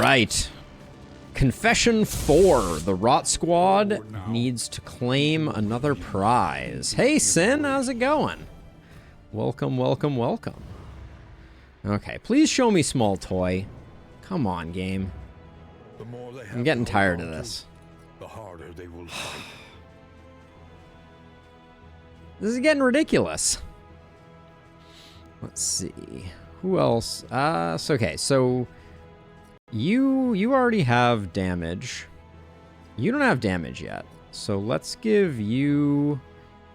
right. Confession 4. The Rot Squad needs to claim another prize. Hey, Sin, how's it going? Welcome, welcome, welcome. Okay, please show me small toy. Come on, game. I'm getting tired of this. The harder they will fight. This is getting ridiculous. Let's see. Who else? Okay, so you already have damage. You don't have damage yet. So let's give you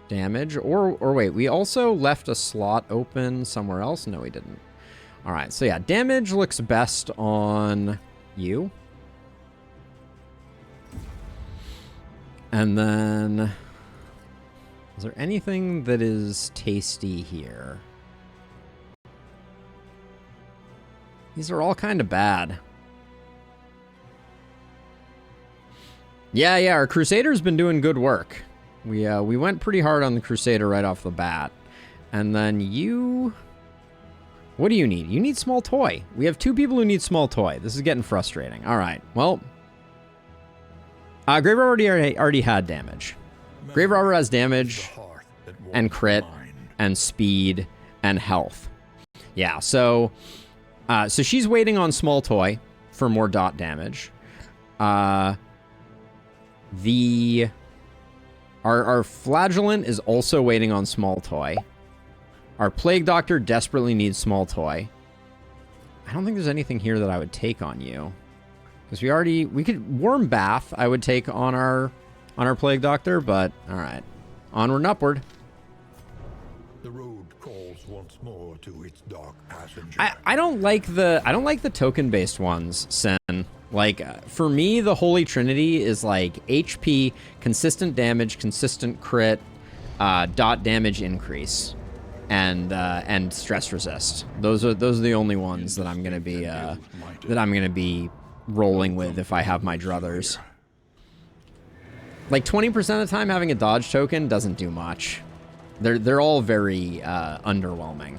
damage. Or wait, we also left a slot open somewhere else? No, we didn't. All right, so yeah, damage looks best on you. And then, is there anything that is tasty here? These are all kind of bad. Yeah, our Crusader's been doing good work. We went pretty hard on the Crusader right off the bat. And then you... What do you need? You need small toy. We have 2 people who need small toy. This is getting frustrating. All right, well... Grave Robber already had damage. Grave Robber has damage and crit and speed and health. Yeah, so she's waiting on small toy for more dot damage. Our Flagellant is also waiting on small toy. Our Plague Doctor desperately needs small toy. I don't think there's anything here that I would take on you. Because we could Warm Bath I would take on our Plague Doctor, but alright. Onward and upward. The road calls once more to its dark passenger. I don't like the token-based ones, Sen. Like, for me, the Holy Trinity is like HP, consistent damage, consistent crit, dot damage increase, and stress resist. Those are the only ones that I'm gonna be rolling with if I have my druthers. Like 20% of the time, having a dodge token doesn't do much. They're all very underwhelming.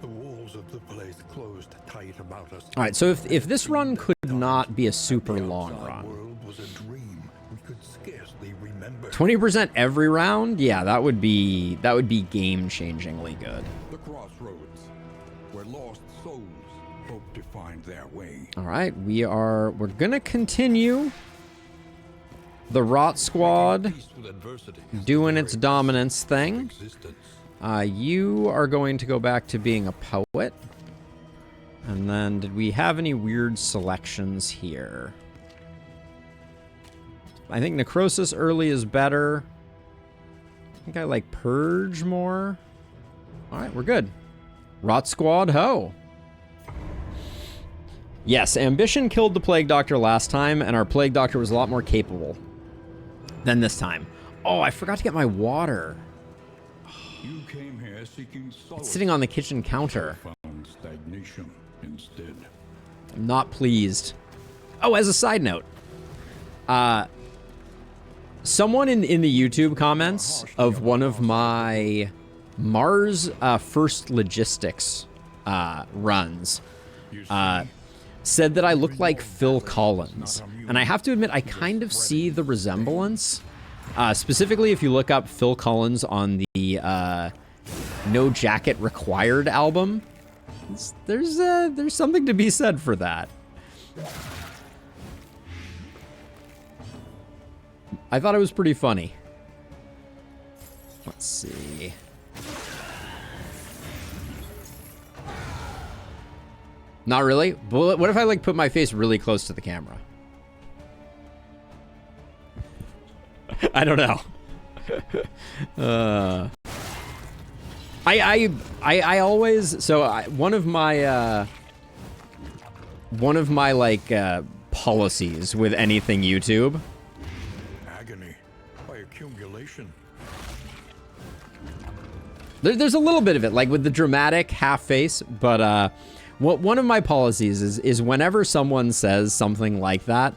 The walls of the place closed tight about us. All right, so if this run could not be a super long run, 20% every round, yeah, that would be game-changingly good. The crossroads where lost souls hope to find their way. All right, we're gonna continue the Rot Squad doing its dominance thing. You are going to go back to being a poet. And then, did we have any weird selections here? I think Necrosis early is better. I think I like Purge more. All right, we're good. Rot Squad, ho! Yes, Ambition killed the Plague Doctor last time, and our Plague Doctor was a lot more capable than this time. Oh, I forgot to get my water. You came here seeking solace. It's sitting on the kitchen counter. Found stagnation instead. I'm not pleased. Oh, as a side note, someone in the YouTube comments of one of my Mars First Logistics runs said that I look like Phil Collins. And I have to admit, I kind of see the resemblance. Specifically, if you look up Phil Collins on the No Jacket Required album, there's something to be said for that. I thought it was pretty funny. Let's see. Not really? What if I like put my face really close to the camera? I don't know. I always, so one of my like policies with anything YouTube. Agony by accumulation. There's a little bit of it, like with the dramatic half face, but one of my policies is whenever someone says something like that,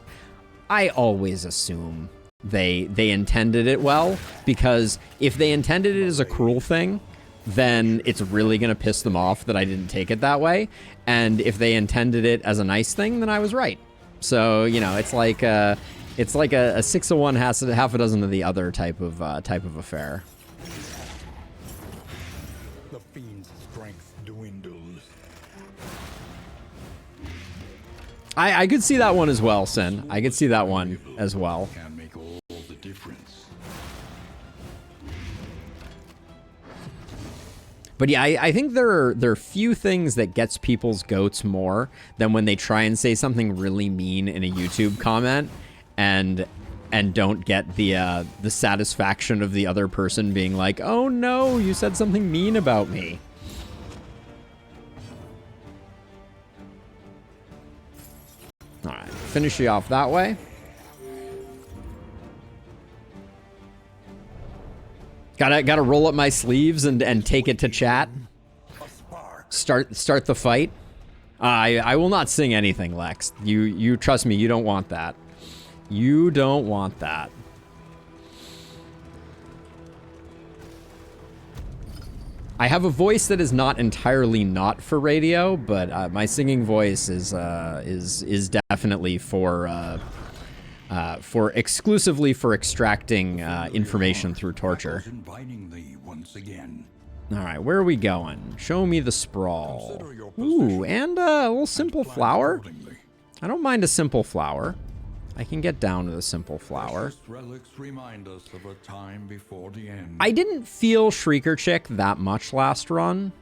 I always assume they intended it well, because if they intended it as a cruel thing, then it's really going to piss them off that I didn't take it that way. And if they intended it as a nice thing, then I was right. So, you know, it's like a 6 of one, half a dozen of the other type of affair. The fiend's strength dwindles. I could see that one as well, Sin. I could see that one as well. Can make all the difference. But yeah, I think there are few things that gets people's goats more than when they try and say something really mean in a YouTube comment and don't get the satisfaction of the other person being like, "Oh no, you said something mean about me." All right, finish you off that way. Gotta roll up my sleeves and take it to chat. Start the fight. I will not sing anything, Lex. You trust me. You don't want that. You don't want that. I have a voice that is not entirely not for radio, but my singing voice is definitely for exclusively for extracting information through torture. All right, where are we going? Show me the sprawl. Ooh, and a little simple flower. I don't mind a simple flower. I can get down to the simple flower. I didn't feel Shrieker Chick that much last run,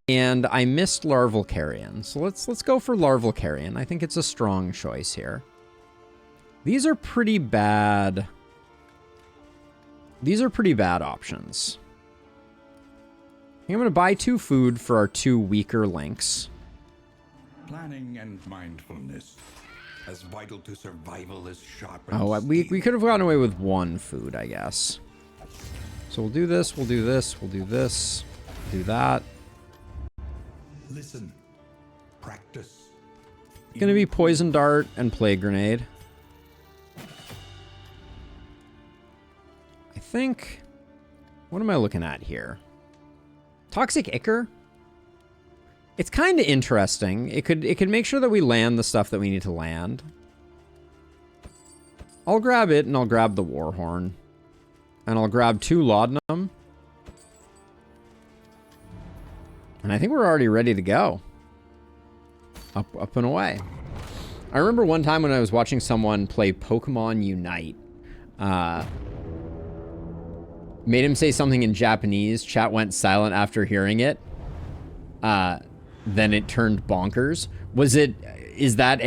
and I missed Larval Carrion. So let's go for Larval Carrion. I think it's a strong choice here. These are pretty bad. These are pretty bad options. I think I'm going to buy 2 food for our 2 weaker links. Planning and mindfulness, as vital to survival as sharp. Oh, we could have gotten away with 1 food, I guess. So we'll do this, we'll do this, we'll do this, do that. Listen, practice. It's gonna be Poison Dart and Plague Grenade. I think... What am I looking at here? Toxic Ichor? It's kind of interesting. It could make sure that we land the stuff that we need to land. I'll grab it, and I'll grab the Warhorn. And I'll grab 2 Laudanum. And I think we're already ready to go. Up and away. I remember one time when I was watching someone play Pokemon Unite. Made him say something in Japanese. Chat went silent after hearing it. Then it turned bonkers. Is that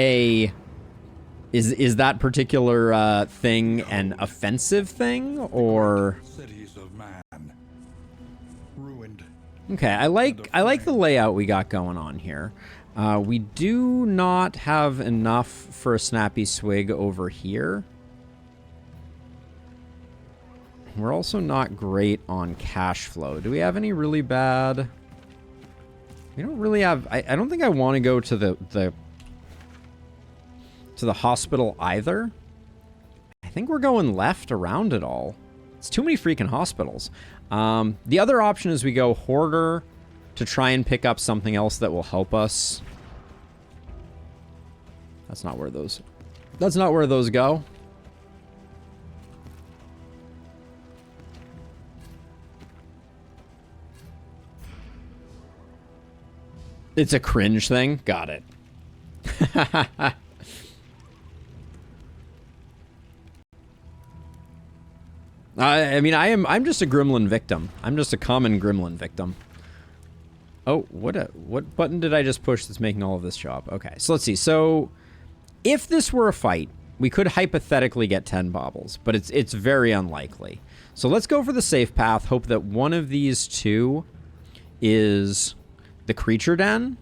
particular thing an offensive thing, or? Cities of man ruined. Okay, I like the layout we got going on here. We do not have enough for a Snappy Swig over here. We're also not great on cash flow. Do we have any really bad? We don't really have... I don't think I want to go to the hospital either. I think we're going left around it all. It's too many freaking hospitals. The other option is we go Hoarder to try and pick up something else that will help us. That's not where those... That's not where those go. It's a cringe thing. Got it. I mean, I'm just a gremlin victim. I'm just a common gremlin victim. Oh, what button did I just push that's making all of this show up? Okay, so let's see. So, if this were a fight, we could hypothetically get 10 baubles, but it's very unlikely. So let's go for the safe path. Hope that one of these 2 is the creature den,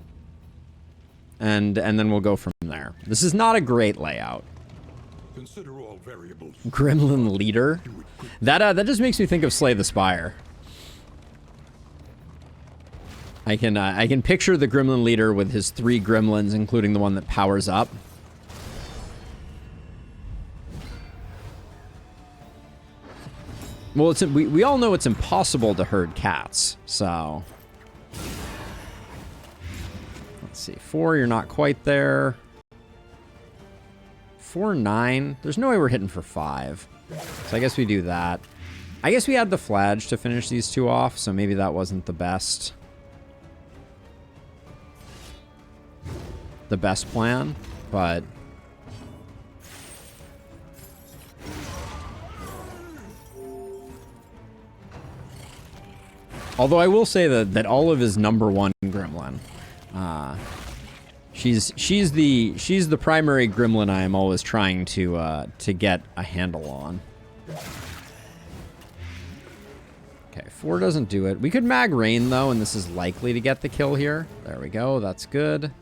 and then we'll go from there. This is not a great layout. Consider all variables. Gremlin leader. That just makes me think of Slay the Spire. I can picture the gremlin leader with his 3 gremlins, including the one that powers up. Well, we all know it's impossible to herd cats, so... Let's see, 4, you're not quite there. 4, 9. There's no way we're hitting for 5. So I guess we do that. I guess we had the Fladge to finish these 2 off, so maybe that wasn't the best plan, but... Although I will say that Olive is #1 gremlin. She's the primary gremlin I am always trying to get a handle on. Okay, 4 doesn't do it. We could mag rain though, and this is likely to get the kill here. There we go. That's good.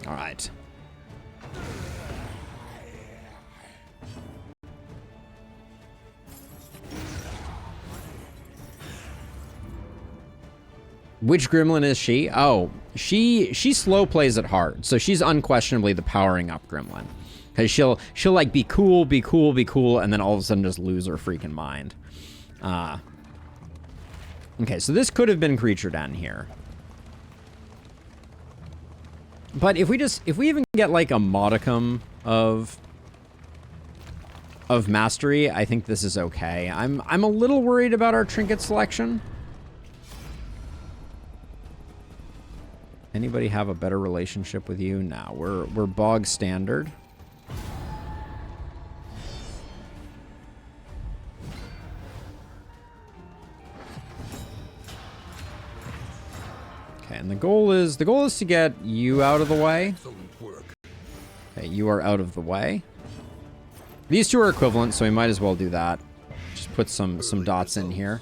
All right. Which gremlin is she? Oh, she slow plays it hard, so she's unquestionably the powering up gremlin, because she'll like be cool, and then all of a sudden just lose her freaking mind. Okay, so this could have been creature den here, but if we even get like a modicum of mastery, I think this is okay. I'm a little worried about our trinket selection. Anybody have a better relationship with you? No, we're bog standard. Okay, and the goal is to get you out of the way. Okay, you are out of the way. These 2 are equivalent, so we might as well do that. Just put some dots in here.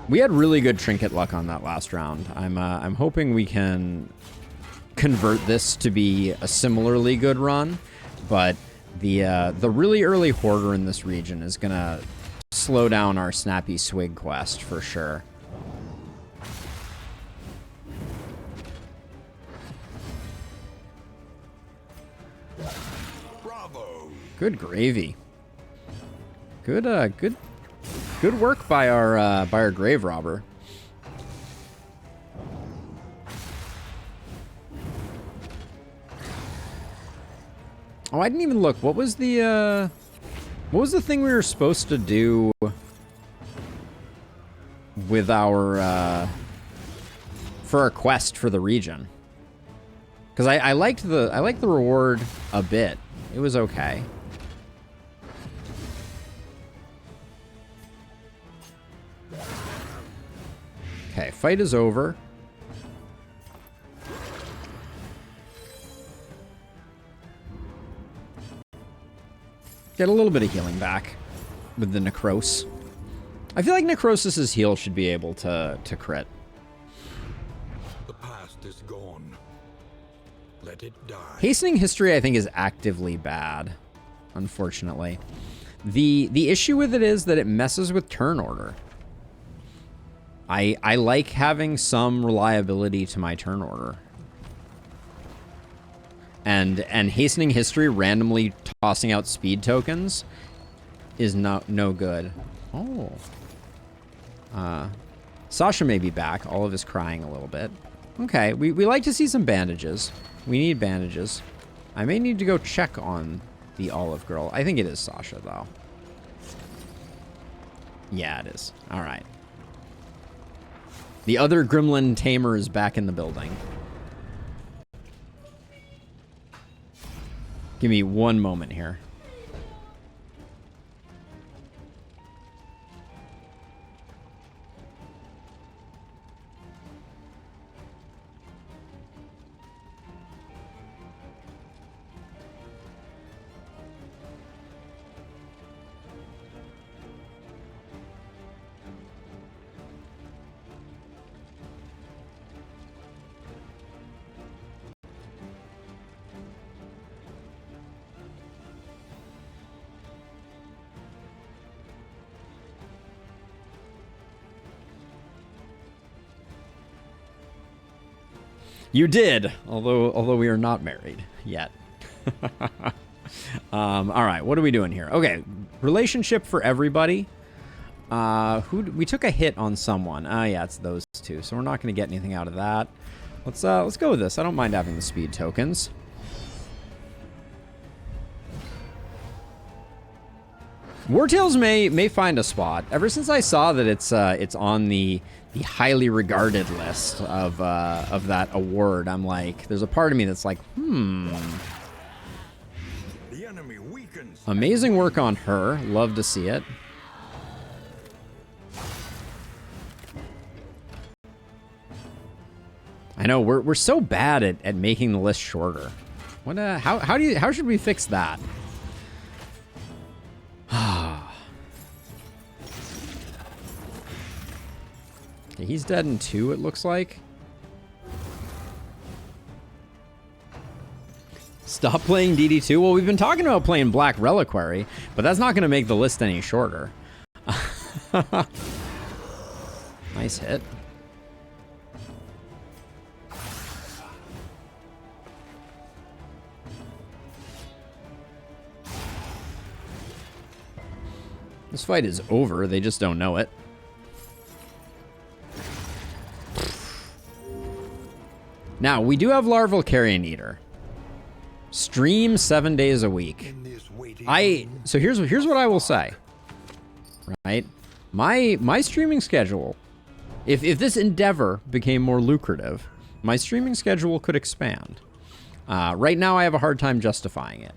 We had really good trinket luck on that last round. I'm hoping we can convert this to be a similarly good run, but the really early hoarder in this region is gonna slow down our snappy swig quest for sure. Bravo. Good gravy. Good work by our grave robber. Oh, I didn't even look. What was the thing we were supposed to do with our for our quest for the region? Because I liked the reward a bit. It was okay. Okay, fight is over. Get a little bit of healing back with the Necros. I feel like Necrosis's heal should be able to crit. The past is gone. Let it die. Hastening history, I think, is actively bad, unfortunately. The issue with it is that it messes with turn order. I like having some reliability to my turn order. And hastening history randomly tossing out speed tokens is no good. Oh. Sasha may be back. Olive is crying a little bit. Okay, we like to see some bandages. We need bandages. I may need to go check on the Olive girl. I think it is Sasha, though. Yeah, it is. All right. The other gremlin tamer is back in the building. Give me one moment here. You did, although we are not married yet. All right, what are we doing here? Okay, relationship for everybody. We took a hit on someone. Yeah, it's those two. So we're not going to get anything out of that. Let's go with this. I don't mind having the speed tokens. Wartails may find a spot. Ever since I saw that it's on the highly regarded list of that award, I'm like, there's a part of me that's like, The enemy weakens. Amazing work on her. Love to see it. I know we're so bad at making the list shorter. What how should we fix that? Okay, he's dead in 2, it looks like. Stop playing DD2? Well, we've been talking about playing Black Reliquary, but that's not going to make the list any shorter. Nice hit. This fight is over, they just don't know it. Now, we do have Larval Carrion Eater. Stream 7 days a week. So here's what I will say. Right? My streaming schedule, if this endeavor became more lucrative, my streaming schedule could expand. Right now I have a hard time justifying it.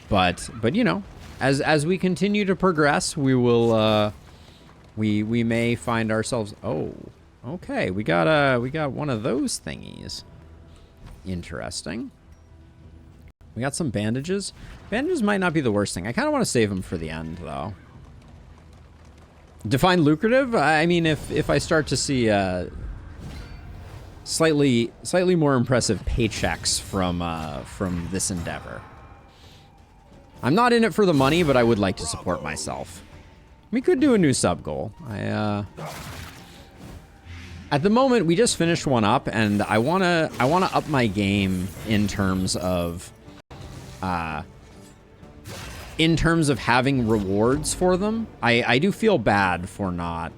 But you know, as we continue to progress, we will we may find ourselves. Oh, okay, we got one of those thingies. Interesting. We got some bandages. Bandages might not be the worst thing. I kind of want to save them for the end, though. Define lucrative? I mean, if I start to see slightly more impressive paychecks from this endeavor. I'm not in it for the money, but I would like to support myself. We could do a new sub goal. At the moment, we just finished one up, and I wanna up my game in terms of having rewards for them. I do feel bad for not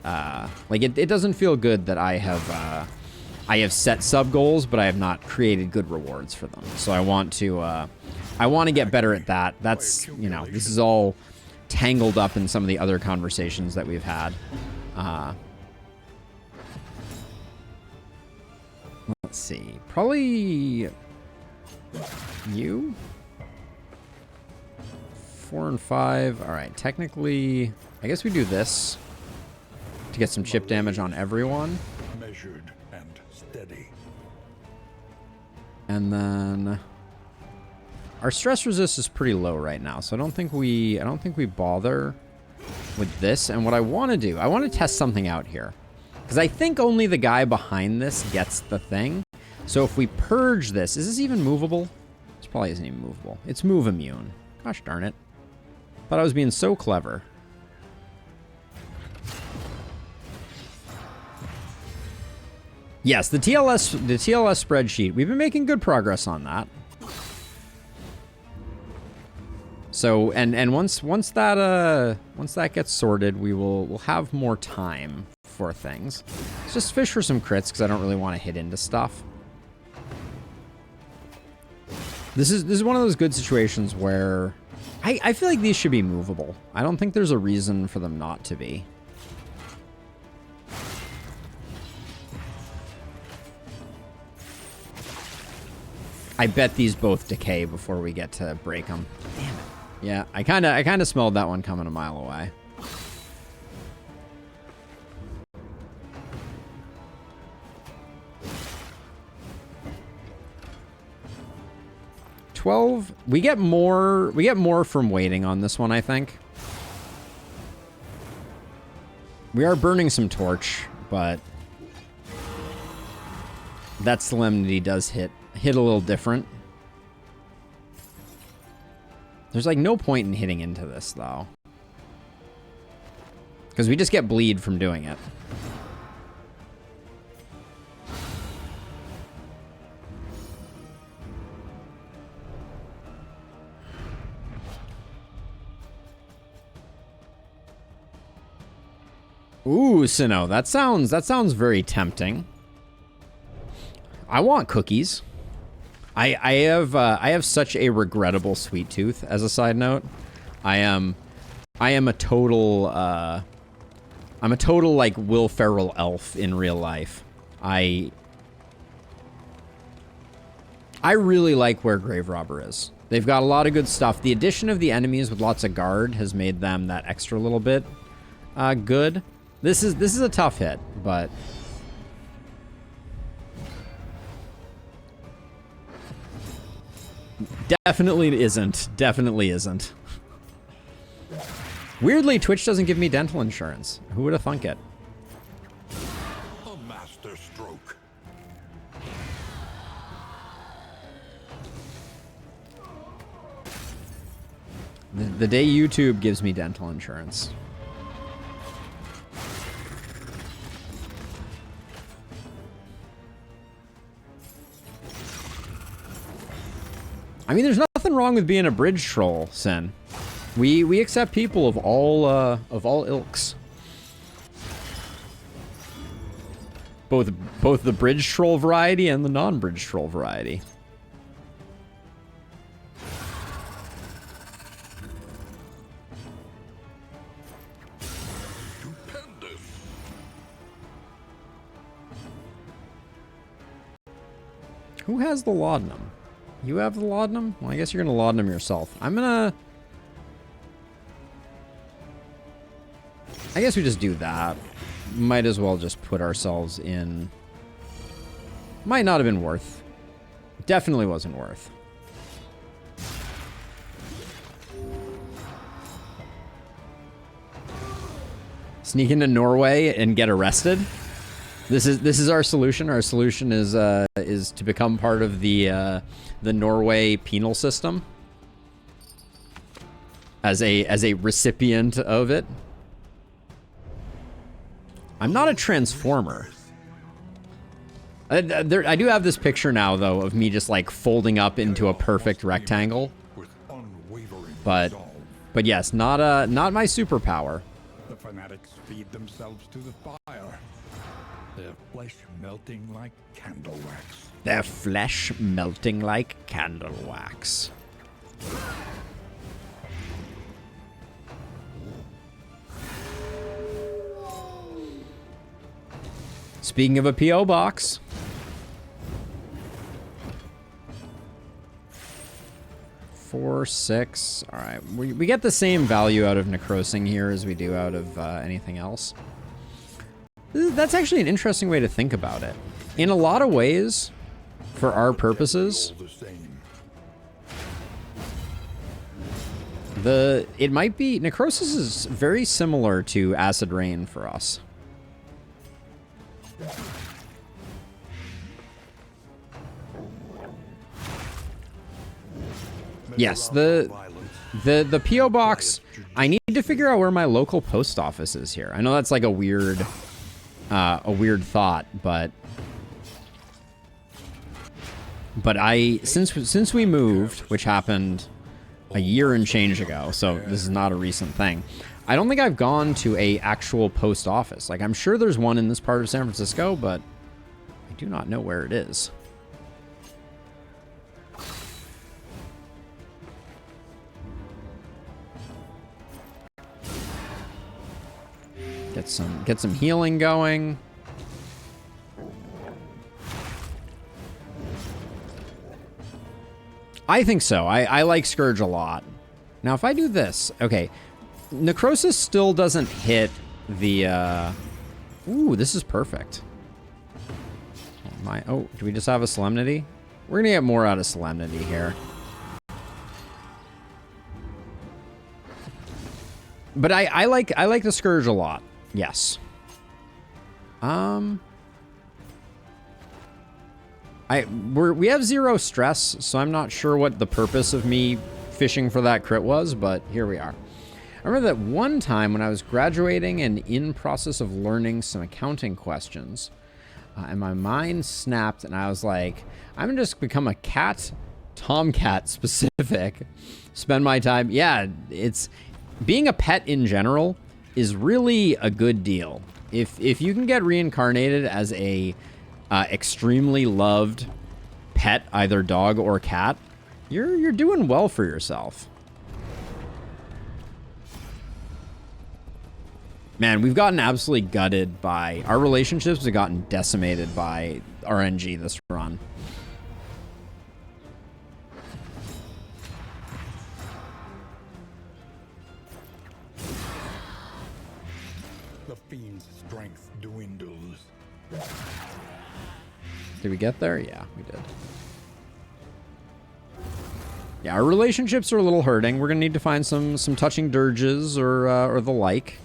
like it doesn't feel good that I have set sub goals, but I have not created good rewards for them. So I want to get better at that. That's, you know, this is all tangled up in some of the other conversations that we've had. Let's see. Probably you? 4 and 5. All right. Technically, I guess we do this to get some chip damage on everyone. Measured and steady. And then our stress resist is pretty low right now, so I don't think we bother with this. And what I want to do, I want to test something out here. Because I think only the guy behind this gets the thing. So if we purge this, is this even movable? This probably isn't even movable. It's move immune. Gosh darn it. Thought I was being so clever. Yes, the TLS spreadsheet. We've been making good progress on that. So and once that gets sorted, we'll have more time for things. Let's just fish for some crits because I don't really want to hit into stuff. This is one of those good situations where I feel like these should be movable. I don't think there's a reason for them not to be. I bet these both decay before we get to break them. Damn it. Yeah, I kind of smelled that one coming a mile away. We get more from waiting on this one, I think. We are burning some torch, but that solemnity does hit a little different. There's like no point in hitting into this though, because we just get bleed from doing it. Ooh, Sinnoh, that sounds very tempting. I want cookies. I have such a regrettable sweet tooth. As a side note, I am a total I'm a total like Will Ferrell elf in real life. I really like where Grave Robber is. They've got a lot of good stuff. The addition of the enemies with lots of guard has made them that extra little bit good. This is a tough hit, but definitely isn't. Definitely isn't. Weirdly, Twitch doesn't give me dental insurance. Who would have thunk it? A master stroke. The day YouTube gives me dental insurance. I mean, there's nothing wrong with being a bridge troll, Sin. We accept people of all ilks. Both the bridge troll variety and the non-bridge troll variety. Stupendous. Who has the laudanum? You have the laudanum? Well, I guess you're gonna laudanum yourself. I guess we just do that. Might as well just put ourselves in. Might not have been worth. Definitely wasn't worth. Sneak into Norway and get arrested. This is our solution. Our solution is to become part of the Norway penal system as a recipient of it. I'm not a transformer. I do have this picture now, though, of me just like folding up into a perfect rectangle. But yes, not my superpower. The fanatics feed themselves to the fire. Their flesh melting like candle wax. Their flesh melting like candle wax. Speaking of a P.O. box. Four, 6. All right. We get the same value out of necrosing here as we do out of anything else. That's actually an interesting way to think about it. In a lot of ways, for our purposes, it might be... Necrosis is very similar to Acid Rain for us. Yes, the P.O. box, I need to figure out where my local post office is here. I know that's like a weird thought, but since we moved, which happened a year and change ago, so this is not a recent thing, I don't think I've gone to a actual post office. Like, I'm sure there's one in this part of San Francisco, but I do not know where it is. Get some healing going. I think so. I like Scourge a lot. Now, if I do this, okay, Necrosis still doesn't hit the. Ooh, this is perfect. Oh, do we just have a Solemnity? We're gonna get more out of Solemnity here. But I like the Scourge a lot. Yes. We have 0 stress, so I'm not sure what the purpose of me fishing for that crit was, but here we are. I remember that one time when I was graduating and in process of learning some accounting questions, and my mind snapped, and I was like, I'm gonna just become a cat, tomcat specific, spend my time. Yeah, it's being a pet in general is really a good deal. If you can get reincarnated as a extremely loved pet, either dog or cat, you're doing well for yourself. Man, we've gotten absolutely gutted by... Our relationships have gotten decimated by RNG this run. The fiend's strength dwindles. Did we get there? Yeah, we did. Yeah, our relationships are a little hurting. We're gonna need to find some touching dirges or the like.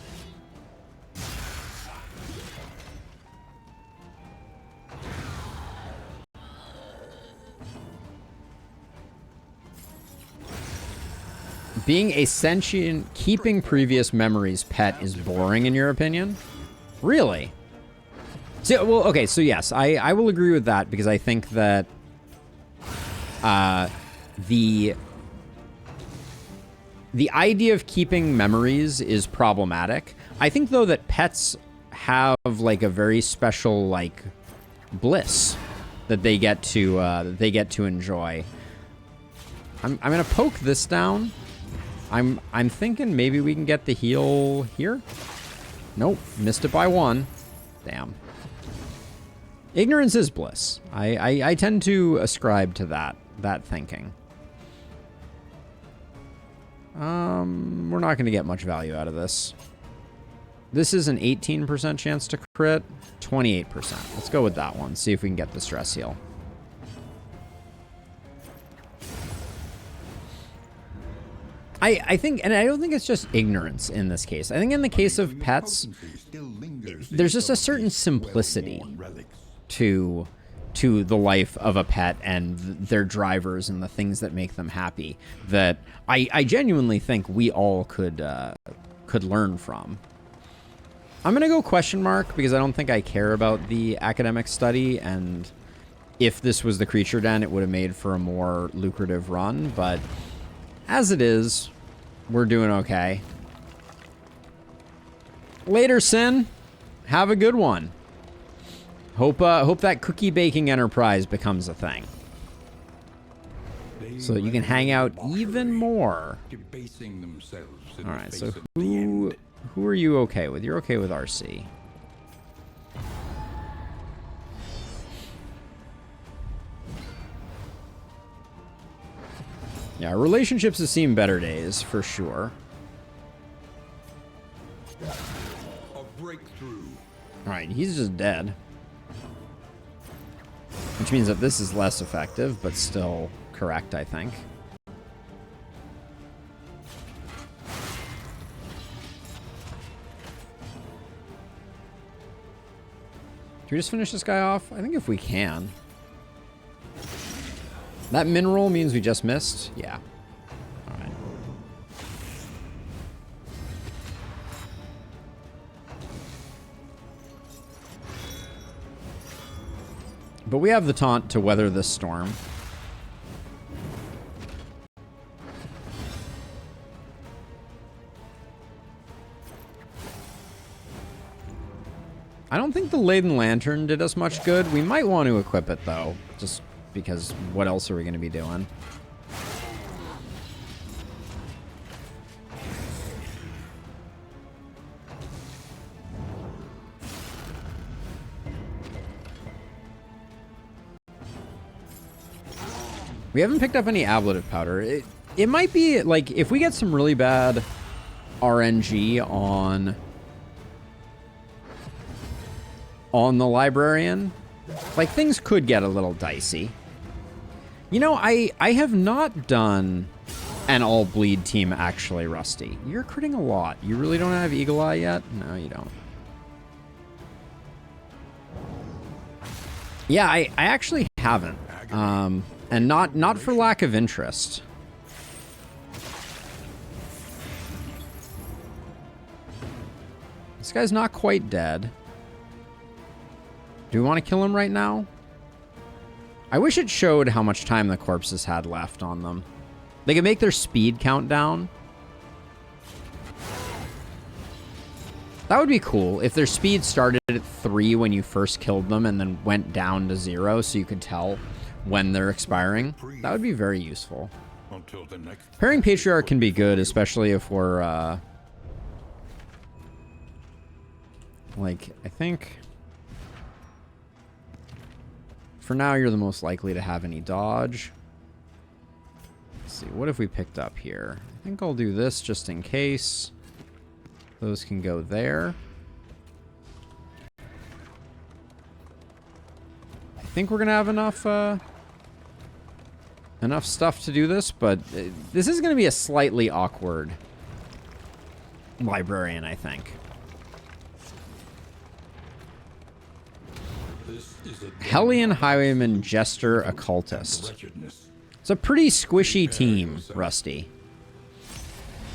Being a sentient, keeping previous memories pet is boring in your opinion? Really? So, well, okay, so yes, I will agree with that because I think that the idea of keeping memories is problematic. I think though that pets have like a very special like bliss that they get to enjoy. I'm gonna poke this down. I'm thinking maybe we can get the heal here. Nope, missed it by one. Damn. Ignorance is bliss. I tend to ascribe to that thinking. We're not going to get much value out of this. This is an 18% chance to crit, 28%. Let's go with that one. See if we can get the stress heal. I think, and I don't think it's just ignorance in this case. I think in the case of pets, there's just a certain simplicity to the life of a pet and their drivers and the things that make them happy that I genuinely think we all could learn from. I'm gonna go question mark because I don't think I care about the academic study, and if this was the creature den, it would have made for a more lucrative run, but as it is, we're doing okay. Later, Sin. Have a good one. Hope that cookie baking enterprise becomes a thing. So that you can hang out even more. Alright, so who are you okay with? You're okay with RC. Yeah, relationships have seen better days, for sure. A breakthrough. Alright, he's just dead. Which means that this is less effective, but still correct, I think. Can we just finish this guy off? I think if we can. That mineral means we just missed? Yeah. Alright. But we have the taunt to weather this storm. I don't think the Laden Lantern did us much good. We might want to equip it, though. Just because what else are we going to be doing? We haven't picked up any ablative powder. It might be, like, if we get some really bad RNG on the librarian, like, things could get a little dicey. You know, I have not done an all bleed team actually, Rusty. You're critting a lot. You really don't have Eagle Eye yet? No, you don't. Yeah, I actually haven't. And not for lack of interest. This guy's not quite dead. Do we want to kill him right now? I wish it showed how much time the corpses had left on them. They could make their speed count down. That would be cool if their speed started at 3 when you first killed them and then went down to 0 so you could tell when they're expiring. That would be very useful. Until the next Pairing Patriarch can be good, especially if we're, like, I think... For now, you're the most likely to have any dodge. Let's see, what have we picked up here? I think I'll do this just in case. Those can go there. I think we're gonna have enough enough stuff to do this, but this is gonna be a slightly awkward librarian, I think. Hellion Highwayman Jester Occultist. It's a pretty squishy team, Rusty.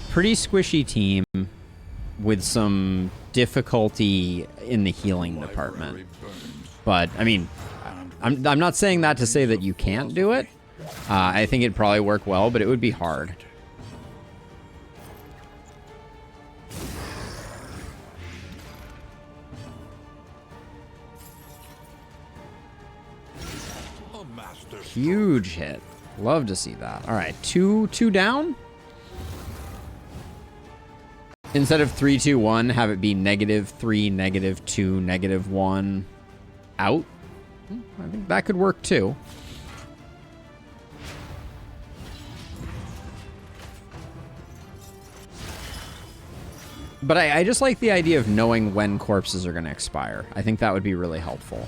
Pretty squishy team with some difficulty in the healing department. But, I mean, I'm not saying that to say that you can't do it. I think it'd probably work well, but it would be hard. Huge hit. Love to see that. All right, two down. Instead of 3, 2, 1, have it be -3, -2, -1 out. I think that could work too. But I just like the idea of knowing when corpses are going to expire. I think that would be really helpful.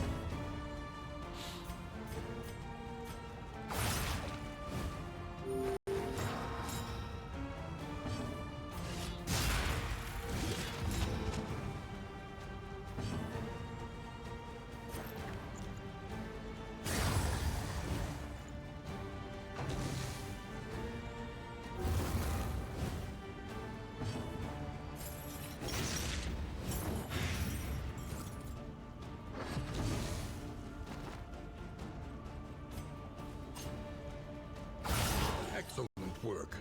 Excellent work.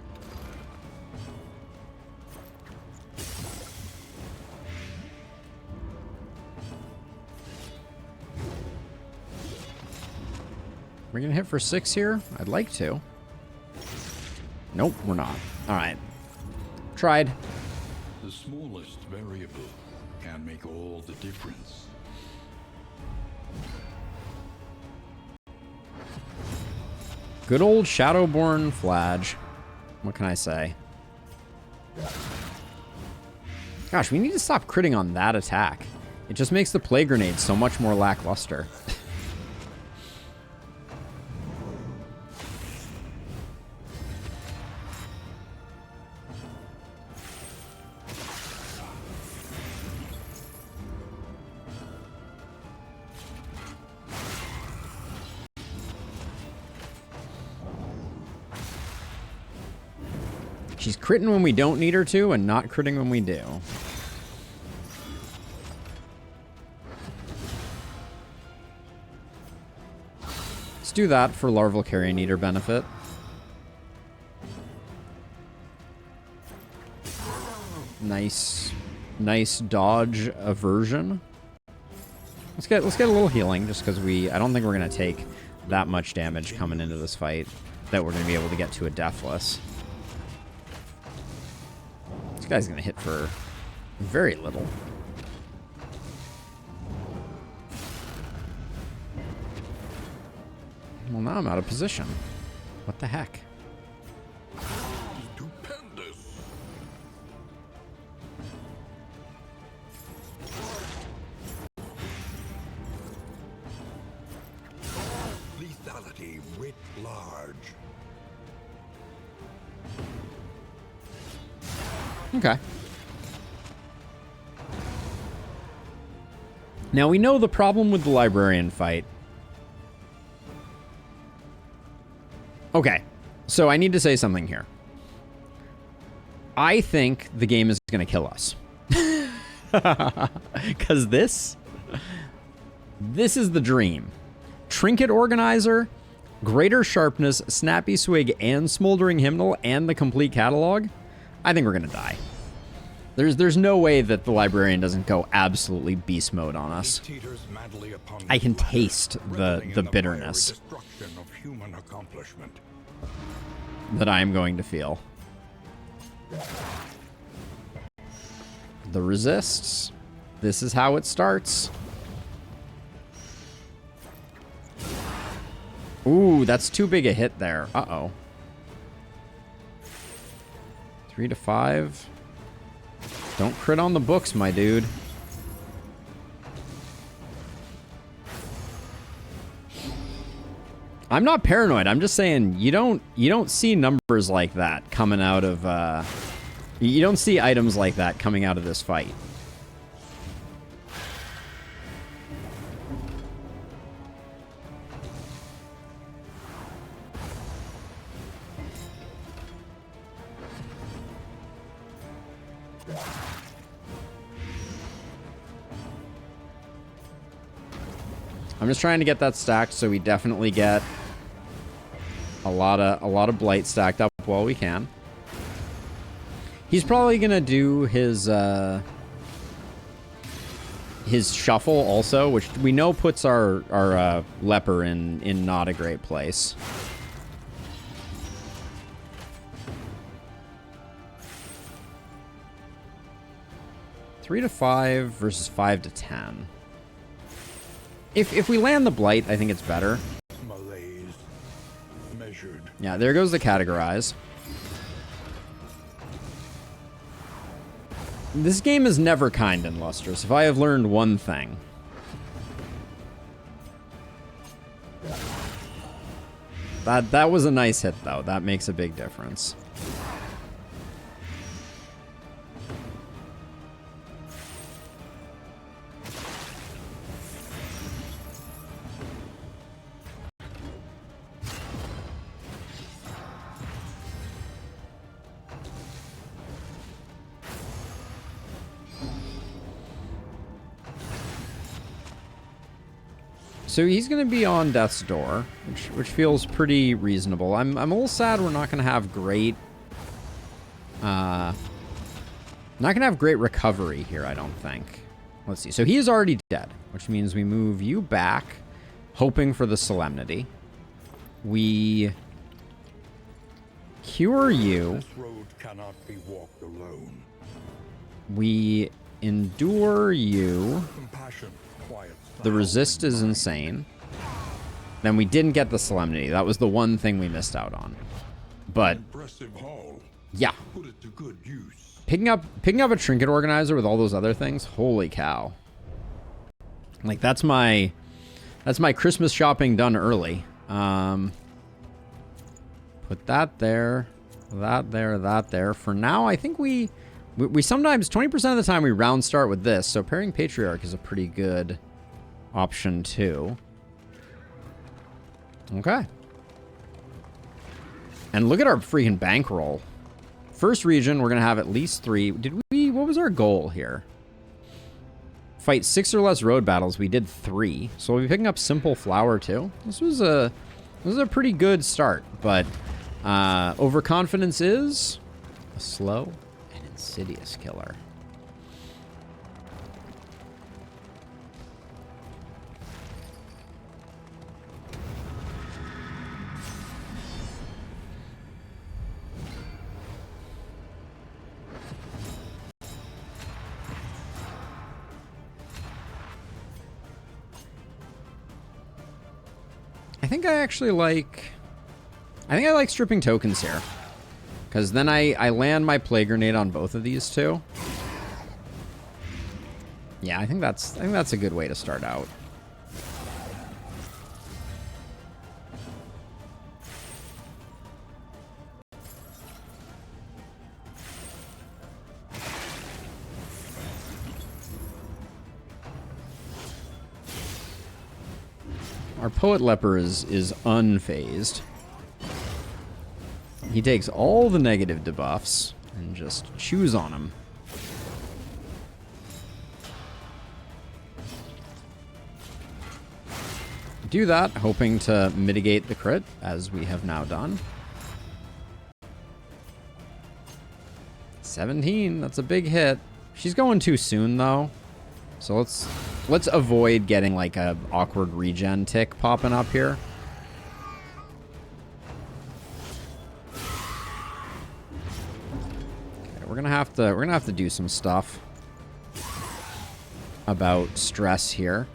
We're going to hit for 6 here? I'd like to. Nope, we're not. All right. Tried. The smallest variable can make all the difference. Good old Shadowborn Flage. What can I say? Gosh, we need to stop critting on that attack. It just makes the Plague Grenade so much more lackluster. She's critting when we don't need her to, and not critting when we do. Let's do that for Larval Carrion Eater benefit. Nice dodge aversion. Let's get a little healing, just because I don't think we're gonna take that much damage coming into this fight that we're gonna be able to get to a deathless. This guy's gonna hit for very little. Well, now I'm out of position. What the heck? Stupendous. Lethality writ large. Okay. Now we know the problem with the librarian fight. Okay, so I need to say something here. I think the game is going to kill us. Because this is the dream. Trinket Organizer, Greater Sharpness, Snappy Swig, and Smoldering Hymnal, and the complete catalog. I think we're going to die. There's no way that the librarian doesn't go absolutely beast mode on us. I can taste the bitterness that I am going to feel. The resists. This is how it starts. Ooh, that's too big a hit there. Uh-oh. 3 to 5. Don't crit on the books, my dude. I'm not paranoid. I'm just saying you don't see numbers like that coming out of you don't see items like that coming out of this fight. I'm just trying to get that stacked so we definitely get a lot of blight stacked up while we can. He's probably gonna do his shuffle also, which we know puts our leper in not a great place. Three to 5 versus 5 to 10. If we land the blight, I think it's better. Malaise. Measured. Yeah, there goes the categorize. This game is never kind and lustrous, if I have learned one thing. That was a nice hit, though. That makes a big difference. So he's going to be on death's door, which feels pretty reasonable. I'm a little sad we're not going to have great recovery here, I don't think. Let's see. So he is already dead, which means we move you back, hoping for the solemnity. We cure you. This road cannot be walked alone. We endure you. Compassion, quiet. The resist is insane. Then we didn't get the solemnity. That was the one thing we missed out on. But Impressive haul. yeah, Put it to good use. picking up a trinket organizer with all those other things. Holy cow! Like that's my Christmas shopping done early. Put that there, that there, that there. For now, I think we sometimes 20% of the time we round start with this. So pairing Patriarch is a pretty good option too. Okay. And look at our freaking bankroll. First region, we're going to have at least 3. What was our goal here? Fight 6 or less road battles. We did 3. So we'll be picking up Simple Flower too. This was a pretty good start, but overconfidence is a slow and insidious killer. I think I like stripping tokens here, because then I land my plague grenade on both of these two. Yeah, I think that's a good way to start out. Our Poet Leper is unfazed. He takes all the negative debuffs and just chews on them. Do that, hoping to mitigate the crit, as we have now done. 17, that's a big hit. She's going too soon though. So let's avoid getting like a awkward regen tick popping up here. Okay, we're gonna have to do some stuff about stress here.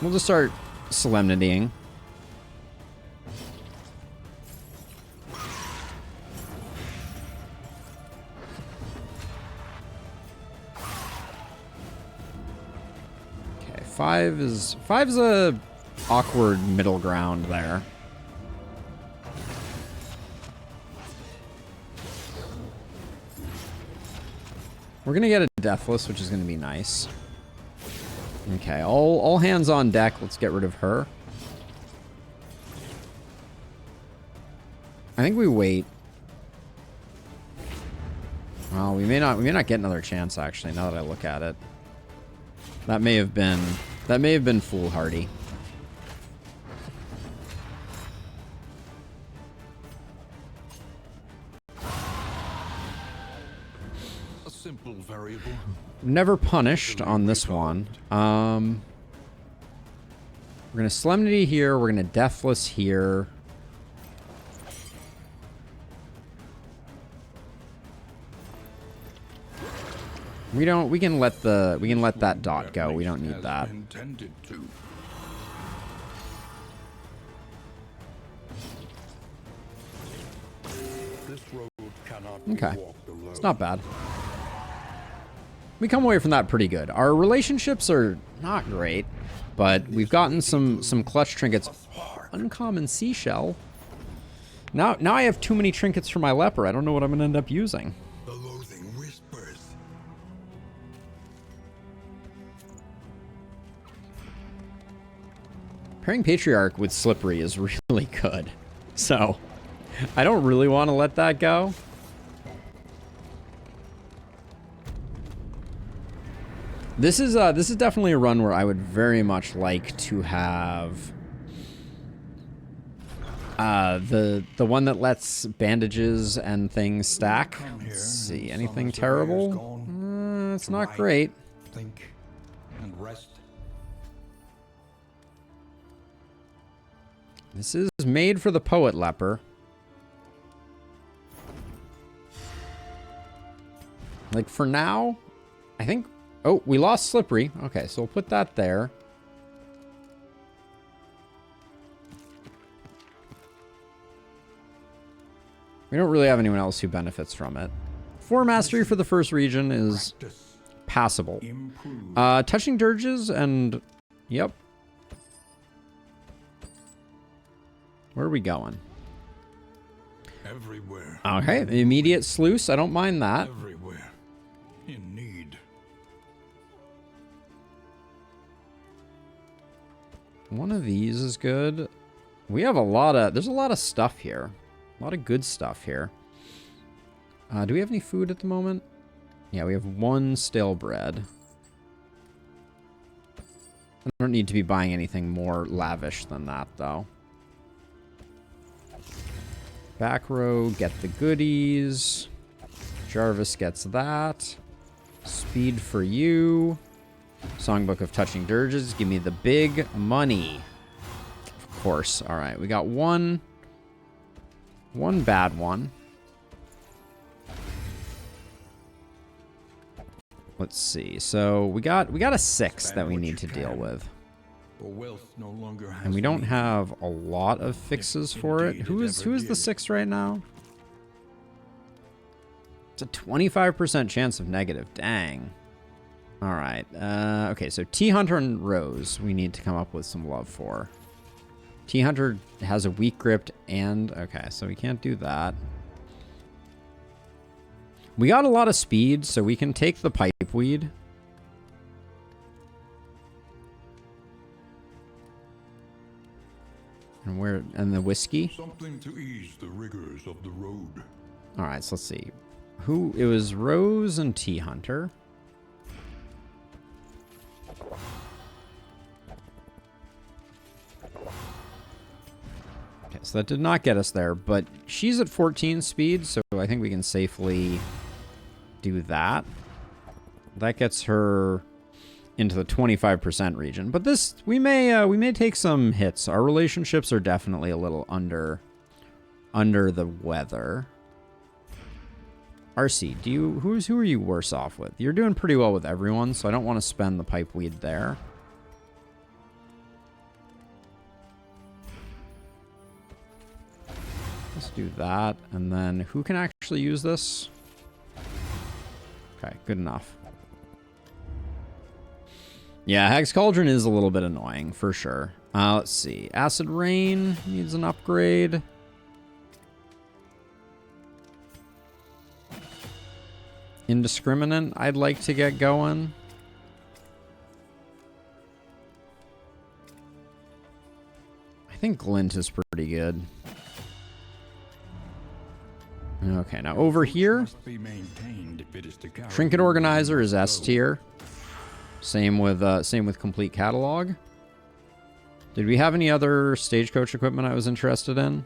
We'll just start solemnitying. Okay, five's a awkward middle ground there. We're gonna get a Deathless, which is gonna be nice. Okay, all hands on deck. Let's get rid of her. I think we wait. Well, we may not get another chance actually, now that I look at it. That may have been foolhardy. A simple variable. Never punished on this one. We're gonna Solemnity here. We're gonna Deathless here. We can let that dot go. We don't need that. Okay, it's not bad. We come away from that pretty good. Our relationships are not great, but we've gotten some clutch trinkets. Uncommon seashell. Now I have too many trinkets for my leper. I don't know what I'm gonna end up using. The loathing whispers. Pairing Patriarch with Slippery is really good. So I don't really want to let that go. This is definitely a run where I would very much like to have the one that lets bandages and things stack. Let's see, anything terrible? It's not great. Think and rest. This is made for the Poet Leper. Like for now, I think. Oh, we lost Slippery. Okay, so we'll put that there. We don't really have anyone else who benefits from it. 4 mastery for the first region is passable. Touching Dirges and... Yep. Where are we going? Everywhere. Okay, immediate sluice. I don't mind that. Everywhere. In need. One of these is good. We have there's a lot of stuff here. A lot of good stuff here. Do we have any food at the moment? Yeah, we have 1 stale bread. I don't need to be buying anything more lavish than that, though. Back row, get the goodies. Jarvis gets that. Speed for you. Songbook of Touching Dirges, give me the big money. Of course. All right, we got one bad one. Let's see. So we got a 6 that we need to deal with. And we don't have a lot of fixes for it. Who is the 6 right now? It's a 25% chance of negative. Dang. All right. Okay, so T-Hunter and Rose we need to come up with some love for. T-Hunter has a weak grip and... Okay, so we can't do that. We got a lot of speed, so we can take the Pipeweed. And the whiskey. Something to ease the rigors of the road. All right, so let's see. It was Rose and T-Hunter. So that did not get us there, but she's at 14 speed, so I think we can safely do that. That gets her into the 25% region. But this, we may take some hits. Our relationships are definitely a little under the weather. RC, who are you worse off with? You're doing pretty well with everyone, so I don't want to spend the pipeweed there. Let's do that, and then who can actually use this? Okay, good enough. Yeah, Hag's Cauldron is a little bit annoying, for sure. Let's see. Acid Rain needs an upgrade. Indiscriminate, I'd like to get going. I think Glint is pretty good. Okay, now over here, Trinket Organizer is S tier. Same with Complete Catalog. Did we have any other Stagecoach equipment I was interested in?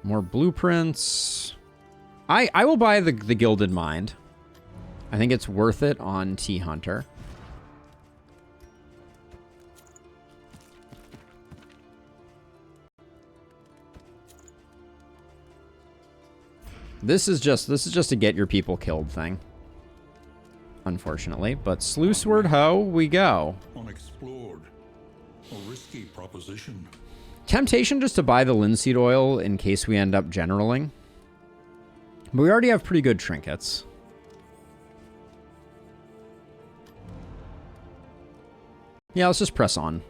More blueprints. I will buy the Gilded Mind. I think it's worth it on T-Hunter. This is just a get your people killed thing. Unfortunately, but Sluiceward Hoe we go. Unexplored. A risky proposition. Temptation just to buy the linseed oil in case we end up generaling. But we already have pretty good trinkets. Yeah, let's just press on.